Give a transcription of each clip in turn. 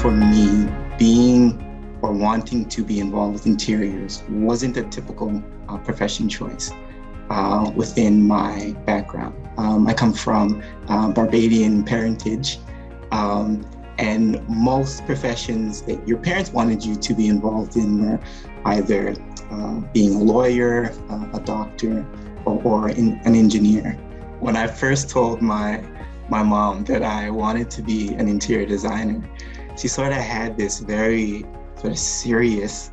For me, being or wanting to be involved with interiors wasn't a typical profession choice within my background. I come from Barbadian parentage, and most professions that your parents wanted you to be involved in were either being a lawyer, a doctor, or an engineer. When I first told my mom that I wanted to be an interior designer, she sort of had this very sort of serious,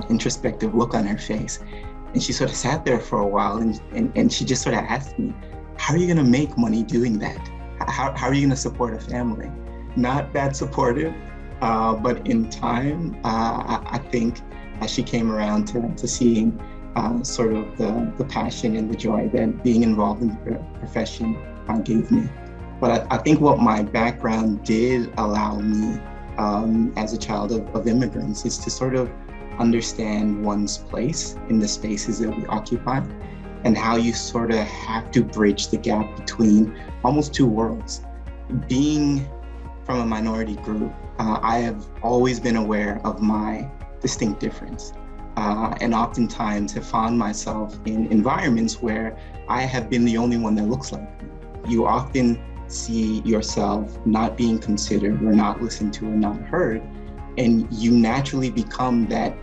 introspective look on her face. And she sort of sat there for a while and she just sort of asked me, how are you gonna make money doing that? How are you gonna support a family? Not that supportive, but in time, I think she came around to seeing sort of the passion and the joy that being involved in the profession gave me. But I think what my background did allow me as a child of immigrants is to sort of understand one's place in the spaces that we occupy and how you sort of have to bridge the gap between almost two worlds. Being from a minority group, I have always been aware of my distinct difference and oftentimes have found myself in environments where I have been the only one that looks like me. You often see yourself not being considered or not listened to or not heard, and you naturally become that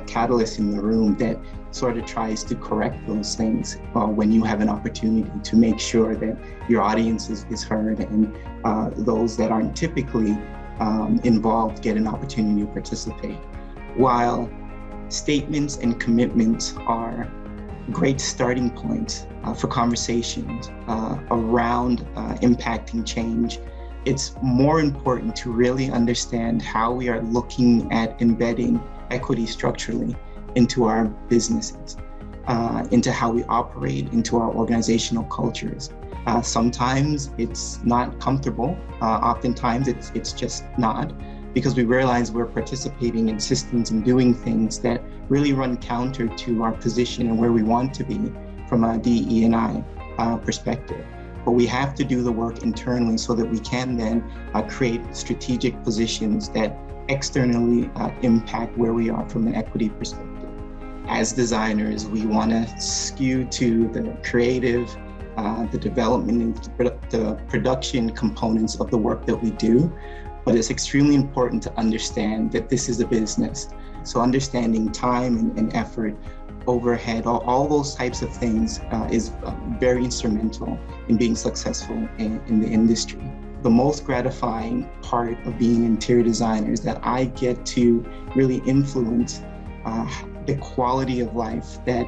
catalyst in the room that sort of tries to correct those things when you have an opportunity to make sure that your audience is heard and those that aren't typically involved get an opportunity to participate. While statements and commitments are great starting points for conversations around impacting change, it's more important to really understand how we are looking at embedding equity structurally into our businesses, into how we operate, into our organizational cultures. Sometimes it's not comfortable. Oftentimes it's just not, because we realize we're participating in systems and doing things that really run counter to our position and where we want to be from a DE&I perspective. But we have to do the work internally so that we can then create strategic positions that externally impact where we are from an equity perspective. As designers, we want to skew to the creative, the development and the production components of the work that we do. But it's extremely important to understand that this is a business. So understanding time and effort, overhead, all those types of things is very instrumental in being successful in the industry. The most gratifying part of being an interior designer is that I get to really influence the quality of life that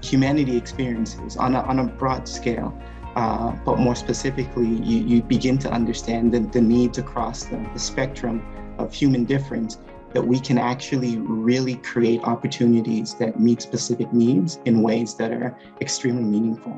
humanity experiences on a broad scale. But more specifically, you begin to understand the needs across the spectrum of human difference, that we can actually really create opportunities that meet specific needs in ways that are extremely meaningful.